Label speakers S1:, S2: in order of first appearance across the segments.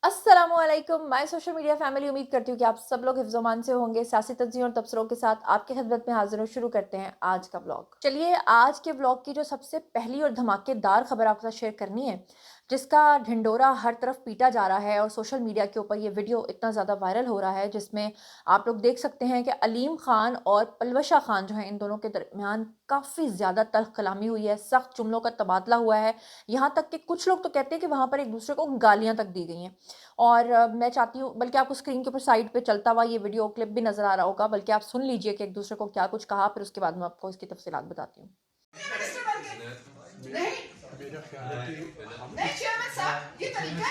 S1: अस्सलामु अलैकुम my social media family. उम्मीद करती हूँ कि आप सब लोग हिफ्ज़ अमान से होंगे। सियासी तंज़ीम और तबसरों के साथ आपकी खिदमत में हाज़िर हूँ। शुरू करते हैं आज का व्लॉग। चलिए, आज के व्लॉग की जो सबसे पहली और धमाकेदार खबर आपके साथ शेयर करनी है, जिसका ढिंढोरा हर तरफ पीटा जा रहा है और सोशल मीडिया के ऊपर ये वीडियो इतना ज़्यादा वायरल हो रहा है, जिसमें आप लोग देख सकते हैं कि अलीम खान और पलवशा खान जो हैं, इन दोनों के दरमियान काफ़ी ज़्यादा तल्ख़ कलामी हुई है, सख्त जुमलों का तबादला हुआ है। यहाँ तक कि कुछ लोग तो कहते हैं कि वहाँ पर एक दूसरे को गालियाँ तक दी गई हैं। और मैं चाहती हूँ, बल्कि आपको स्क्रीन के ऊपर साइड पे चलता हुआ ये वीडियो क्लिप भी नज़र आ रहा होगा, बल्कि आप सुन लीजिए कि एक दूसरे को क्या कुछ कहा, फिर उसके बाद मैं आपको इसकी तफसीलात बताती हूँ। नहीं, नहीं चेयरमैन साहब, ये तरीका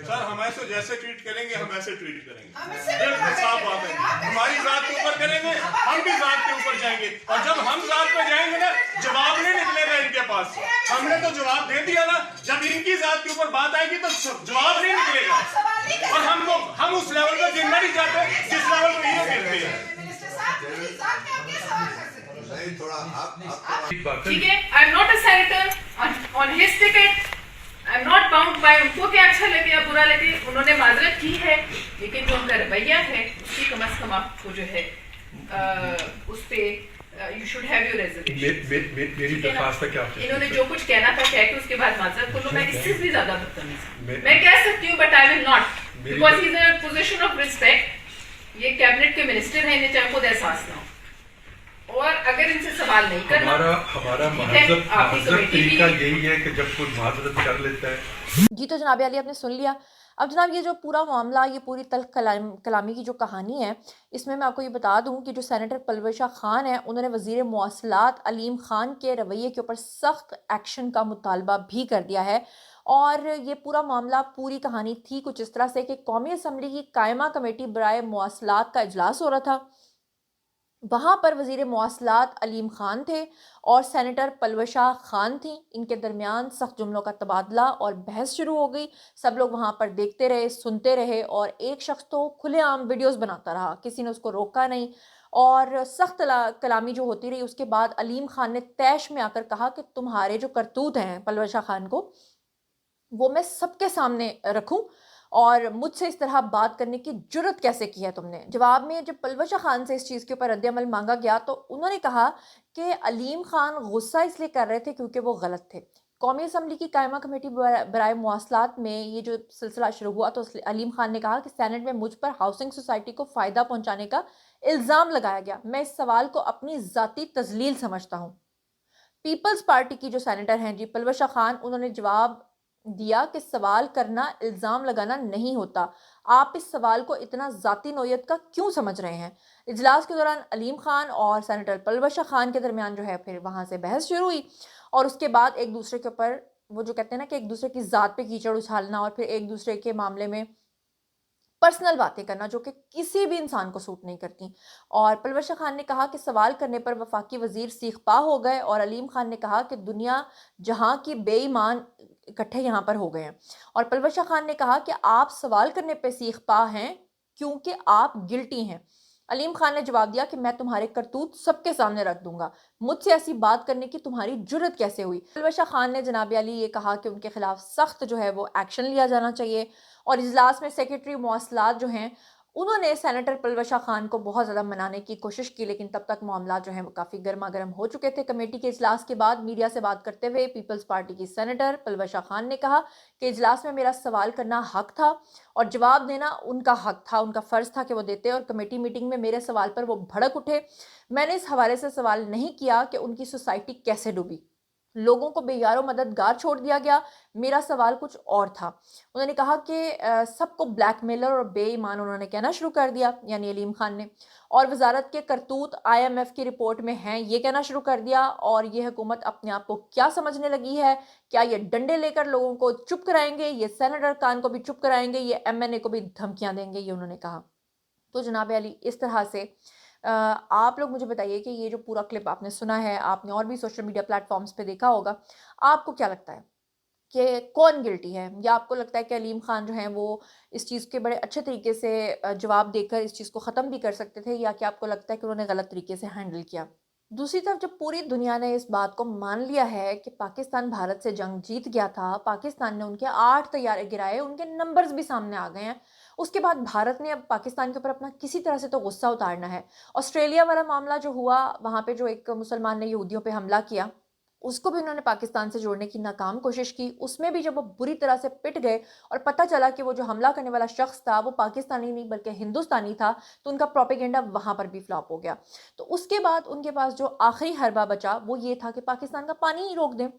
S2: सर हम ऐसे जैसे ट्वीट करेंगे हम ऐसे ट्वीट करेंगे। साफ बात है, हमारी जात के ऊपर करेंगे हम भी जात के ऊपर जाएंगे, और जब हम जात पे जाएंगे ना जवाब नहीं निकलेगा इनके पास। हमने तो जवाब दे दिया ना, जब इनकी जात के ऊपर बात आएगी तो जवाब नहीं निकलेगा, और हम उस लेवल पर गिरना नहीं चाहते जिस लेवल पर ये गिरते हैं।
S3: ठीक है, I am not a senator on his ticket, I am not bound by उनको क्या अच्छा लगे या बुरा लगे, उन्होंने माजरत की है, लेकिन जो उनका रवैया है उसकी कम अज कम आपको जो है उस पे you should have your reservation.
S4: मेरी दरखास्त क्या है?
S3: इन्होंने जो कुछ कहना था कह के उसके बाद माजरत कर लो। मैं इससे भी ज्यादा बदतमीज मैं कह सकती हूँ, but I will not, because he is in a position of respect. ये कैबिनेट के मिनिस्टर हैं, इन्हें चाहे खुद एहसास ना हो, और अगर इनसे सवाल नहीं करना,
S4: हमारा महज़ब तरीका यही है कि जब कोई माजरत कर लेता है।
S1: जी तो जनाब अली, आपने सुन लिया। अब जनाब ये जो पूरा मामला, ये पूरी तल्ख़ कलामी की जो कहानी है, इसमें मैं आपको ये बता दूं कि जो सेनेटर पलवशा खान है, उन्होंने वज़ीर मवासलात अलीम खान के रवैये के ऊपर सख्त एक्शन का मुतालबा भी कर दिया है। और ये पूरा मामला, पूरी कहानी थी कुछ इस तरह से कि कौमी असम्बली की कायमा कमेटी बराए मवासलात का इजलास हो रहा था। वहाँ पर वज़ीर मवासलात अलीम खान थे और सेनेटर पलवशा खान थी। इनके दरमियान सख्त जुमलों का तबादला और बहस शुरू हो गई। सब लोग वहाँ पर देखते रहे, सुनते रहे, और एक शख्स तो खुलेआम वीडियोस बनाता रहा, किसी ने उसको रोका नहीं। और सख्त कलामी जो होती रही, उसके बाद अलीम खान ने तैश में आकर कहा कि तुम्हारे जो करतूत हैं पलवशा खान को, वो मैं सबके सामने रखूं, और मुझसे इस तरह बात करने की जुर्रत कैसे की है तुमने। जवाब में जब पलवशा खान से इस चीज़ के ऊपर रद्द-ए-अमल मांगा गया, तो उन्होंने कहा कि अलीम खान गुस्सा इसलिए कर रहे थे क्योंकि वो गलत थे। कौमी असम्बली की कायमा कमेटी बराए मवासलात में ये जो सिलसिला शुरू हुआ, तो अलीम खान ने कहा कि सेनेट में मुझ पर हाउसिंग सोसाइटी को फ़ायदा पहुंचाने का इल्ज़ाम लगाया गया। मैं इस सवाल को अपनी ज़ाती तज़लील समझता हूँ। पीपल्स पार्टी की जो सेनेटर हैं जी पलवशा खान, उन्होंने जवाब दिया कि सवाल करना इल्ज़ाम लगाना नहीं होता। आप इस सवाल को इतना ज़ाती नोयत का क्यों समझ रहे हैं। इजलास के दौरान अलीम खान और सेनेटर पलवशा खान के दरमियान जो है फिर वहाँ से बहस शुरू हुई, और उसके बाद एक दूसरे के ऊपर, वो जो कहते हैं ना कि एक दूसरे की ज़ात पे कीचड़ उछालना, और फिर एक दूसरे के मामले में पर्सनल बातें करना, जो कि किसी भी इंसान को सूट नहीं करती। और पलवशा खान ने कहा कि सवाल करने पर वफाकी वज़ीर सीखपा हो गए, और अलीम खान ने कहा कि दुनिया जहां की बेईमान इकट्ठे यहाँ पर हो गए हैं। और पलवशा खान ने कहा कि आप सवाल करने पर सीखपा हैं क्योंकि आप गिल्टी हैं। अलीम खान ने जवाब दिया कि मैं तुम्हारे करतूत सबके सामने रख दूंगा, मुझसे ऐसी बात करने की तुम्हारी जुर्रत कैसे हुई। पलवशा खान ने जनाब अली ये कहा कि उनके खिलाफ सख्त जो है वो एक्शन लिया जाना चाहिए। और इजलास में सेक्रेटरी मवासलात जो हैं, उन्होंने सेनेटर पलवशा खान को बहुत ज़्यादा मनाने की कोशिश की, लेकिन तब तक मामला जो है वो काफ़ी गर्मा गर्म हो चुके थे। कमेटी के इजलास के बाद मीडिया से बात करते हुए पीपल्स पार्टी की सेनेटर पलवशा खान ने कहा कि इजलास में मेरा सवाल करना हक था और जवाब देना उनका हक था, उनका फ़र्ज़ था कि वो देते, और कमेटी मीटिंग में मेरे सवाल पर वो भड़क उठे। मैंने इस हवाले से सवाल नहीं किया कि उनकी सोसाइटी कैसे डूबी, लोगों को बेयारो मददगार छोड़ दिया गया, मेरा सवाल कुछ और था। उन्होंने कहा कि सबको ब्लैकमेलर और बेईमान उन्होंने कहना शुरू कर दिया, यानी अलीम खान ने, और वजारत के करतूत IMF की रिपोर्ट में हैं, ये कहना शुरू कर दिया। और ये हुकूमत अपने आप को क्या समझने लगी है, क्या ये डंडे लेकर लोगों को चुप कराएंगे, ये सेनेटर खान को भी चुप कराएंगे, ये MNA को भी धमकियां देंगे, ये उन्होंने कहा। तो जनाब अली, इस तरह से आप लोग मुझे बताइए कि ये जो पूरा क्लिप आपने सुना है, आपने और भी सोशल मीडिया प्लेटफॉर्म्स पे देखा होगा, आपको क्या लगता है कि कौन गिल्टी है? या आपको लगता है कि अलीम खान जो हैं वो इस चीज़ के बड़े अच्छे तरीके से जवाब देकर इस चीज़ को ख़त्म भी कर सकते थे, या क्या आपको लगता है कि उन्होंने गलत तरीके से हैंडल किया? दूसरी तरफ जब पूरी दुनिया ने इस बात को मान लिया है कि पाकिस्तान भारत से जंग जीत गया था, पाकिस्तान ने उनके 8 तैयारे गिराए, उनके नंबर्स भी सामने आ गए हैं, उसके बाद भारत ने अब पाकिस्तान के ऊपर अपना किसी तरह से तो गुस्सा उतारना है। ऑस्ट्रेलिया वाला मामला जो हुआ, वहाँ पे जो एक मुसलमान ने यहूदियों पे हमला किया, उसको भी उन्होंने पाकिस्तान से जोड़ने की नाकाम कोशिश की। उसमें भी जब वो बुरी तरह से पिट गए और पता चला कि वो जो हमला करने वाला शख्स था वो पाकिस्तानी नहीं बल्कि हिंदुस्तानी था, तो उनका प्रोपेगेंडा वहाँ पर भी फ्लॉप हो गया। तो उसके बाद उनके पास जो आखिरी हरबा बचा वो ये था कि पाकिस्तान का पानी ही रोक दें।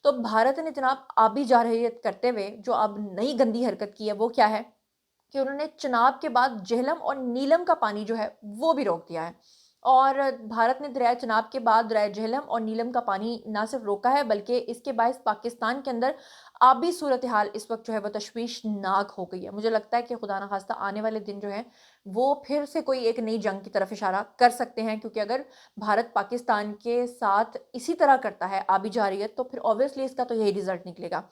S1: तो भारत ने जनाब आबी जारहियत करते हुए जो अब नई गंदी हरकत की है वो क्या है कि उन्होंने चनाब के बाद जेहलम और नीलम का पानी जो है वो भी रोक दिया है। और भारत ने दरिया चनाब के बाद दरिया जेहलम और नीलम का पानी ना सिर्फ रोका है बल्कि इसके बायस पाकिस्तान के अंदर आबी सूरत हाल इस वक्त जो है वो तशवीशनाक हो गई है। मुझे लगता है कि खुदा न खास्ता आने वाले दिन जो है वो फिर से कोई एक नई जंग की तरफ इशारा कर सकते हैं, क्योंकि अगर भारत पाकिस्तान के साथ इसी तरह करता है आबी जारियत तो फिर ऑब्वियसली इसका तो यही रिजल्ट निकलेगा।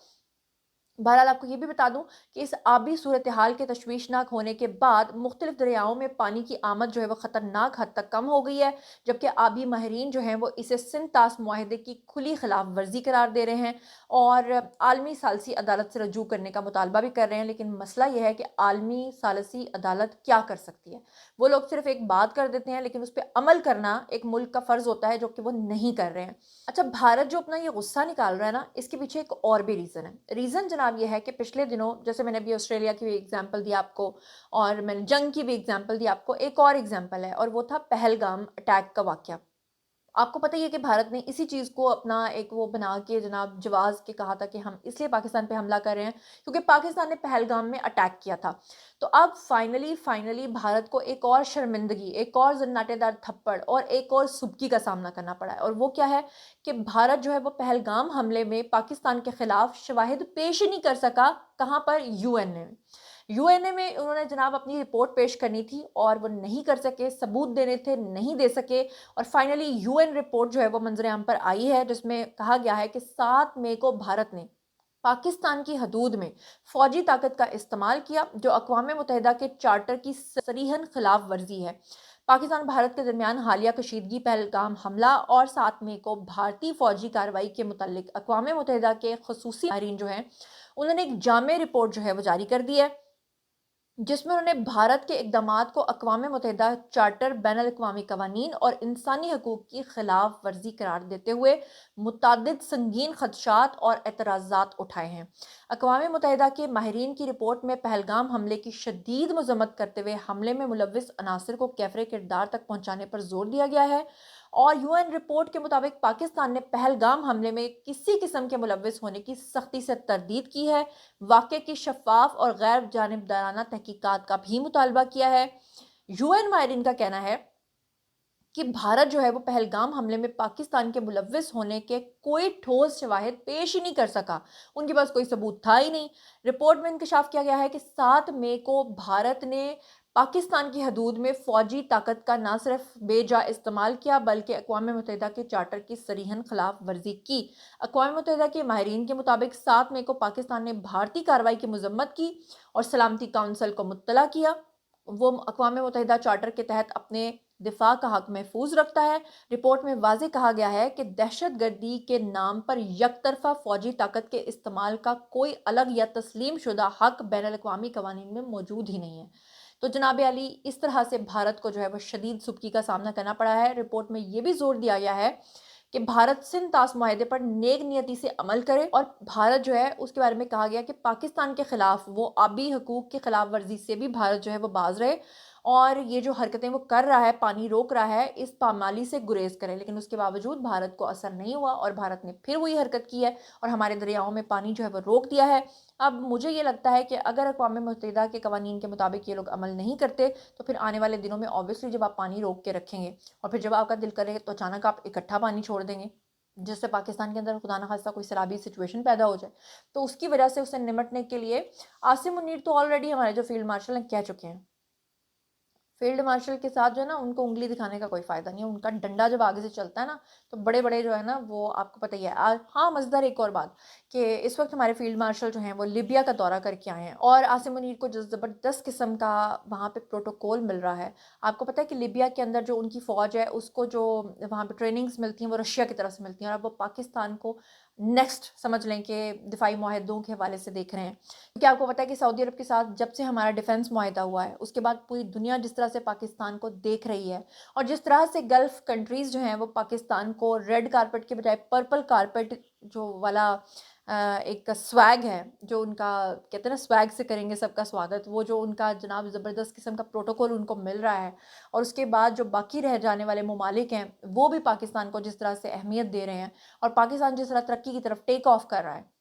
S1: बहरहाल आपको ये भी बता दूं कि इस आबी सूरत हाल के तशवीशनाक होने के बाद मुख्तलिफ दरियाओं में पानी की आमद जो है वो ख़तरनाक हद तक कम हो गई है, जबकि आबी माहिरीन जो हैं वो इसे सिंध तास मुआहदे की खुली खिलाफ वर्जी करार दे रहे हैं और आलमी सालसी अदालत से रजू करने का मुतालबा भी कर रहे हैं। लेकिन मसला यह है कि आलमी सालसी अदालत क्या कर सकती है? वो लोग सिर्फ एक बात कर देते हैं, लेकिन उस पर अमल करना एक मुल्क का फ़र्ज़ होता है जो कि वो नहीं कर रहे हैं। अच्छा, भारत जो अपना ये गुस्सा निकाल रहा है ना, इसके पीछे एक और भी रीज़न है। रीज़न जनाब ये है कि पिछले दिनों जैसे मैंने अभी ऑस्ट्रेलिया की भी एग्जांपल दी आपको और मैंने जंग की भी एग्जांपल दी आपको, एक और एग्जांपल है और वो था पहलगाम अटैक का वाक़या। आपको पता ही है कि भारत ने इसी चीज़ को अपना एक वो बना के जनाब जवाज़ के कहा था कि हम इसलिए पाकिस्तान पे हमला कर रहे हैं क्योंकि पाकिस्तान ने पहलगाम में अटैक किया था। तो अब फाइनली भारत को एक और शर्मिंदगी, एक और ज़न्नाटेदार थप्पड़ और एक और सुबकी का सामना करना पड़ा है। और वो क्या है कि भारत जो है वो पहलगाम हमले में पाकिस्तान के ख़िलाफ़ शवाहिद पेश ही नहीं कर सका। कहाँ पर? यूएनए में। यूएनए में उन्होंने जनाब अपनी रिपोर्ट पेश करनी थी और वो नहीं कर सके, सबूत देने थे, नहीं दे सके। और फाइनली यूएन रिपोर्ट जो है वो मंजर आम पर आई है, जिसमें कहा गया है कि 7 मई को भारत ने पाकिस्तान की हदूद में फ़ौजी ताकत का इस्तेमाल किया, जो अक़वाम मुत्तहिदा के चार्टर की सरीहन खिलाफ वर्जी है। पाकिस्तान भारत के दरमियान हालिया कशीदगी, पहलगाम हमला और 7 मई को भारतीय फ़ौजी कार्रवाई के मुतालिक अक़वाम मुत्तहिदा के ख़ुसूसी माहिरीन जो हैं उन्होंने एक जामे रिपोर्ट जो है वो जारी कर दी है, जिसमें उन्होंने भारत के इक़दामात को अक़वाम मुत्तहिदा चार्टर, बैनुल-अक़वामी क़वानीन और इंसानी हकूक़ की खिलाफ वर्जी करार देते हुए मुतअद्दिद संगीन ख़दशात और एतराज़ात उठाए हैं। अक़वाम मुत्तहिदा के माहिरीन की रिपोर्ट में पहलगाम हमले की शदीद मज़म्मत करते हुए हमले में मुलव्विस अनासर को कैफ़रे किरदार तक पहुँचाने पर जोर दिया गया है। और यूएन रिपोर्ट के मुताबिक पाकिस्तान ने पहलगाम हमले में किसी किस्म के मुलव्विस होने की सख्ती से तरदीद की है। वाक़े की शफ़ाफ़ और गैर जानिबदाराना तहकीकात का भी मुतालबा किया है। यूएन माहिरीन का कहना है कि भारत जो है वो पहलगाम हमले में पाकिस्तान के मुलव्विस होने के कोई ठोस शवाहिद पेश ही नहीं कर सका। उनके पास कोई सबूत था ही नहीं। रिपोर्ट में इंकशाफ किया गया है कि 7 मई को भारत ने पाकिस्तान की हदूद में फ़ौजी ताकत का ना सिर्फ बेजा इस्तेमाल किया बल्कि अक़वाम मुत्तहिदा के चार्टर की सरीहन खिलाफ वर्जी की। अक़वाम मुत्तहिदा के माहिरीन के मुताबिक 7 मई को पाकिस्तान ने भारतीय कार्रवाई की मज़म्मत की और सलामती काउंसिल को मुत्तला किया। वो अक़वाम मुत्तहिदा चार्टर के तहत अपने दिफा का हक महफूज रखता है। रिपोर्ट में वाज़ेह कहा गया है कि दहशत गर्दी के नाम पर यकतरफा फ़ौजी ताकत के इस्तेमाल का कोई अलग या तस्लीम शुदा हक बैनुल-अक़वामी क़वानीन में मौजूद ही नहीं है। तो जनाब अली, इस तरह से भारत को जो है वो शदीद सुबकी का सामना करना पड़ा है। रिपोर्ट में ये भी जोर दिया गया है कि भारत सिंध तास मुआहदे पर नेक नियति से अमल करे और भारत जो है उसके बारे में कहा गया कि पाकिस्तान के ख़िलाफ़ वो आबी हकूक़ की खिलाफ वर्जी से भी भारत जो है वो बाज रहे और ये जो हरकतें वो कर रहा है, पानी रोक रहा है, इस पामाली से गुरेज करे। लेकिन उसके बावजूद भारत को असर नहीं हुआ और भारत ने फिर वही हरकत की है और हमारे दरियाओं में पानी जो है वो रोक दिया है। अब मुझे ये लगता है कि अगर अक़वाम मुत्तहिदा के क़वानीन के मुताबिक ये लोग अमल नहीं करते तो फिर आने वाले दिनों में ऑब्वियसली जब आप पानी रोक के रखेंगे और फिर जब आपका दिल करे तो अचानक आप इकट्ठा पानी छोड़ देंगे, जिससे पाकिस्तान के अंदर खुदा न खास्ता कोई सैलाबी सिचुएशन पैदा हो जाए, तो उसकी वजह से उससे निमटने के लिए आसिम मुनीर तो ऑलरेडी हमारे जो फील्ड मार्शल हैं कह चुके हैं, فیلڈ مارشل کے ساتھ جو ہے نا ان کو انگلی دکھانے کا کوئی فائدہ نہیں ہے، ان کا ڈنڈا جب آگے سے چلتا ہے نا تو بڑے بڑے جو ہے نا وہ آپ کو پتہ ہی ہے۔ ہاں مزیدار ایک اور بات کہ اس وقت ہمارے فیلڈ مارشل جو ہیں وہ لیبیا کا دورہ کر کے آئے ہیں، اور عاصم منیر کو جو زبردست قسم کا وہاں پہ پروٹوکول مل رہا ہے۔ آپ کو پتہ ہے کہ لیبیا کے اندر جو ان کی فوج ہے اس کو جو وہاں پہ ٹریننگز ملتی ہیں وہ رشیا کی طرف سے ملتی ہیں، اور اب وہ پاکستان کو نیکسٹ سمجھ لیں کہ دفاعی معاہدوں کے حوالے سے دیکھ رہے ہیں، کیونکہ آپ کو پتہ ہے کہ سعودی عرب کے ساتھ جب سے ہمارا ڈیفنس معاہدہ ہوا ہے اس کے بعد پوری دنیا جس طرح سے پاکستان کو دیکھ رہی ہے، اور جس طرح سے گلف کنٹریز جو ہیں وہ پاکستان کو ریڈ کارپٹ کے بجائے پرپل کارپٹ جو والا ایک سویگ ہے، جو ان کا کہتے ہیں نا سویگ سے کریں گے سب کا سواگت، وہ جو ان کا جناب زبردست قسم کا پروٹوکول ان کو مل رہا ہے، اور اس کے بعد جو باقی رہ جانے والے ممالک ہیں وہ بھی پاکستان کو جس طرح سے اہمیت دے رہے ہیں، اور پاکستان جس طرح ترقی کی طرف ٹیک آف کر رہا ہے،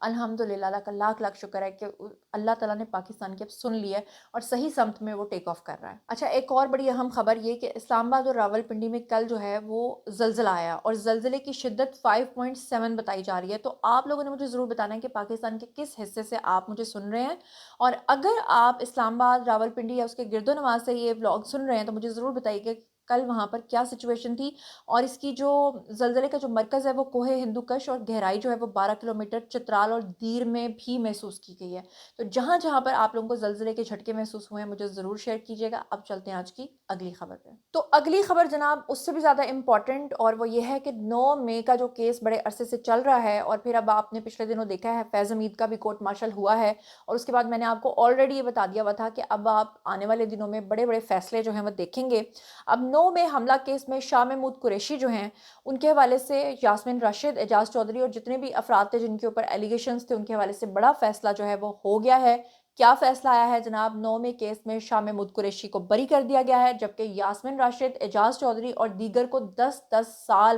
S1: الحمدللہ اللہ کا لاکھ لاکھ شکر ہے کہ اللہ تعالیٰ نے پاکستان کی اب سن لی ہے اور صحیح سمت میں وہ ٹیک آف کر رہا ہے۔ اچھا، ایک اور بڑی اہم خبر یہ کہ اسلام آباد اور راولپنڈی میں کل جو ہے وہ زلزلہ آیا، اور زلزلے کی شدت 5.7 بتائی جا رہی ہے۔ تو آپ لوگوں نے مجھے ضرور بتانا ہے کہ پاکستان کے کس حصے سے آپ مجھے سن رہے ہیں، اور اگر آپ اسلام آباد، راولپنڈی یا اس کے گرد و نواح سے یہ ولاگ سن رہے ہیں تو مجھے ضرور بتائیے کہ کل وہاں پر کیا سچویشن تھی، اور اس کی جو زلزلے کا جو مرکز ہے وہ کوہ ہندو کش، اور گہرائی جو ہے وہ 12 کلومیٹر چترال اور دیر میں بھی محسوس کی گئی ہے۔ تو جہاں جہاں پر آپ لوگوں کو زلزلے کے جھٹکے محسوس ہوئے ہیں مجھے ضرور شیئر کیجیے گا۔ اب چلتے ہیں آج کی اگلی خبر پہ۔ تو اگلی خبر جناب اس سے بھی زیادہ امپورٹنٹ، اور وہ یہ ہے کہ 9 مئی کا جو کیس بڑے عرصے سے چل رہا ہے، اور پھر اب آپ نے پچھلے دنوں دیکھا ہے فیض حمید کا بھی کورٹ مارشل ہوا ہے، اور اس کے بعد میں نے آپ کو آلریڈی یہ بتا دیا ہوا تھا کہ اب آپ آنے والے دنوں میں بڑے بڑے فیصلے جو ہیں وہ دیکھیں گے۔ اب 9 میں حملہ کیس میں شاہ محمود قریشی جو ہیں ان کے حوالے سے یاسمین راشد، اعجاز چودھری اور جتنے بھی افراد تھے جن کے اوپر ایلیگیشنز تھے ان کے حوالے سے بڑا فیصلہ جو ہے وہ ہو گیا ہے۔ کیا فیصلہ آیا ہے جناب؟ 9 میں کیس میں شاہ محمود قریشی کو بری کر دیا گیا ہے، جبکہ یاسمین راشد، اعجاز چودھری اور دیگر کو 10 سال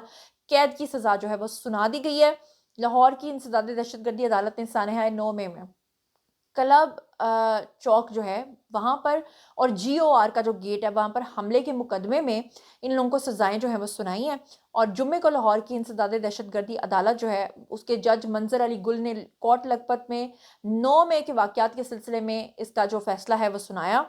S1: قید کی سزا جو ہے وہ سنا دی گئی ہے۔ لاہور کی انسداد دہشت گردی عدالت نے سانحہ 9 مئی میں کلب چوک جو ہے وہاں پر اور جی او آر کا جو گیٹ ہے وہاں پر حملے کے مقدمے میں ان لوگوں کو سزائیں جو ہیں وہ سنائی ہیں، اور جمعے کو لاہور کی انسداد دہشت گردی عدالت جو ہے اس کے جج منظر علی گل نے کوٹ لکھپت میں 9 مئی کے واقعات کے سلسلے میں اس کا جو فیصلہ ہے وہ سنایا۔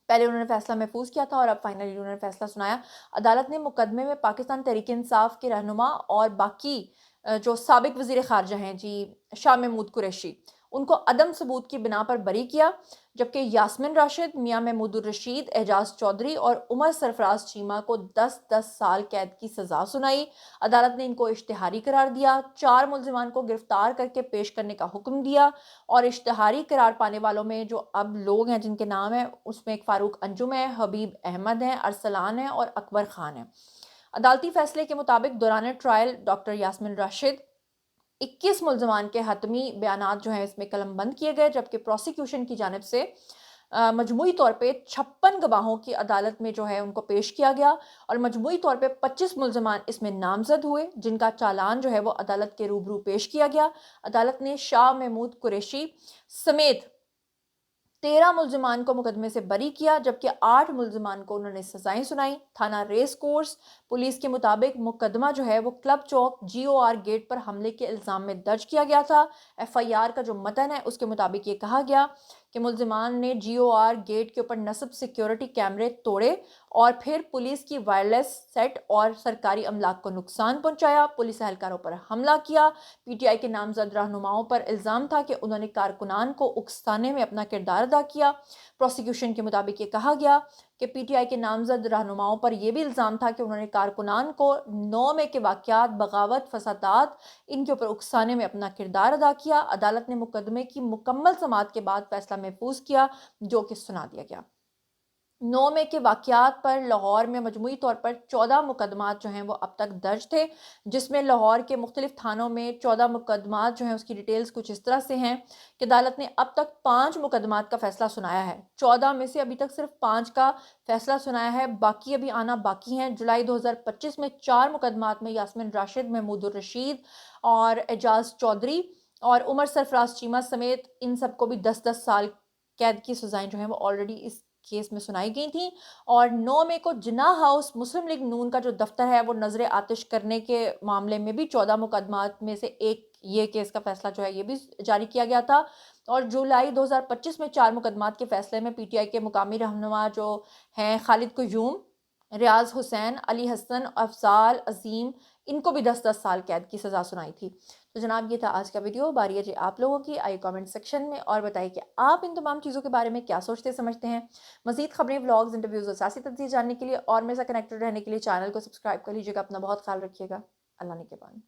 S1: پہلے انہوں نے فیصلہ محفوظ کیا تھا اور اب فائنلی انہوں نے فیصلہ سنایا۔ عدالت نے مقدمے میں پاکستان تحریک انصاف کے رہنما اور باقی جو سابق وزیر خارجہ ہیں جی شاہ محمود قریشی ان کو عدم ثبوت کی بنا پر بری کیا، جبکہ یاسمین راشد، میاں محمود الرشید، اعجاز چودھری اور عمر سرفراز چیمہ کو 10 سال قید کی سزا سنائی۔ عدالت نے ان کو اشتہاری قرار دیا، 4 ملزمان کو گرفتار کر کے پیش کرنے کا حکم دیا، اور اشتہاری قرار پانے والوں میں جو اب لوگ ہیں جن کے نام ہیں اس میں ایک فاروق انجم ہے، حبیب احمد ہیں، ارسلان ہیں اور اکبر خان ہیں۔ عدالتی فیصلے کے مطابق دوران ٹرائل ڈاکٹر یاسمین راشد 21 ملزمان کے حتمی بیانات جو ہیں اس میں قلم بند کیے گئے، جبکہ پروسیکیوشن کی جانب سے مجموعی طور پہ 56 گواہوں کی عدالت میں جو ہے ان کو پیش کیا گیا، اور مجموعی طور پہ 25 ملزمان اس میں نامزد ہوئے جن کا چالان جو ہے وہ عدالت کے روبرو پیش کیا گیا۔ عدالت نے شاہ محمود قریشی سمیت 13 ملزمان کو مقدمے سے بری کیا، جبکہ 8 ملزمان کو انہوں نے سزائیں سنائی۔ تھانہ ریس کورس پولیس کے مطابق مقدمہ جو ہے وہ کلب چوک جی او آر گیٹ پر حملے کے الزام میں درج کیا گیا تھا۔ ایف آئی آر کا جو متن ہے اس کے مطابق یہ کہا گیا کہ ملزمان نے جی او آر گیٹ کے اوپر نصب سیکیورٹی کیمرے توڑے اور پھر پولیس کی وائرلیس سیٹ اور سرکاری املاک کو نقصان پہنچایا، پولیس اہلکاروں پر حملہ کیا۔ پی ٹی آئی کے نامزد رہنماؤں پر الزام تھا کہ انہوں نے کارکنان کو اکسانے میں اپنا کردار ادا کیا۔ پروسیکیوشن کے مطابق یہ کہا گیا کہ پی ٹی آئی کے نامزد رہنماؤں پر یہ بھی الزام تھا کہ انہوں نے کارکنان کو 9 مئی کے واقعات، بغاوت، فسادات ان کے اوپر اکسانے میں اپنا کردار ادا کیا۔ عدالت نے مقدمے کی مکمل سماعت کے بعد فیصلہ محفوظ کیا جو کہ سنا دیا گیا۔ 9 مئی کے واقعات پر لاہور میں مجموعی طور پر 14 مقدمات جو ہیں وہ اب تک درج تھے، جس میں لاہور کے مختلف تھانوں میں 14 مقدمات جو ہیں اس کی ڈیٹیلز کچھ اس طرح سے ہیں کہ عدالت نے اب تک 5 مقدمات کا فیصلہ سنایا ہے۔ 14 میں سے ابھی تک صرف 5 کا فیصلہ سنایا ہے، باقی ابھی آنا باقی ہیں۔ جولائی 2025 میں 4 مقدمات میں یاسمین راشد، محمود الرشید اور اعجاز چودھری اور عمر سرفراز چیمہ سمیت ان سب کو بھی 10 سال قید کی سزائیں جو ہیں وہ آلریڈی اس کیس میں سنائی گئی تھیں۔ اور 9 مئی کو جناح ہاؤس مسلم لیگ نون کا جو دفتر ہے وہ نظر آتش کرنے کے معاملے میں بھی 14 مقدمات میں سے ایک یہ کیس کا فیصلہ جو ہے یہ بھی جاری کیا گیا تھا، اور جولائی 2025 میں 4 مقدمات کے فیصلے میں پی ٹی آئی کے مقامی رہنما جو ہیں خالد قیوم، ریاض حسین، علی حسن، افضال عظیم، ان کو بھی 10 سال قید کی سزا سنائی تھی۔ تو جناب یہ تھا آج کا ویڈیو، باری ہے جی آپ لوگوں کی، آئیے کامنٹ سیکشن میں اور بتائیے کہ آپ ان تمام چیزوں کے بارے میں کیا سوچتے سمجھتے ہیں۔ مزید خبریں، ولاگز، انٹرویوز اور سیاسی تجزیے جاننے کے لیے اور میرے ساتھ کنیکٹڈ رہنے کے لیے چینل کو سبسکرائب کر لیجیے گا۔ اپنا بہت خیال رکھیے گا۔ اللہ نے کے بان۔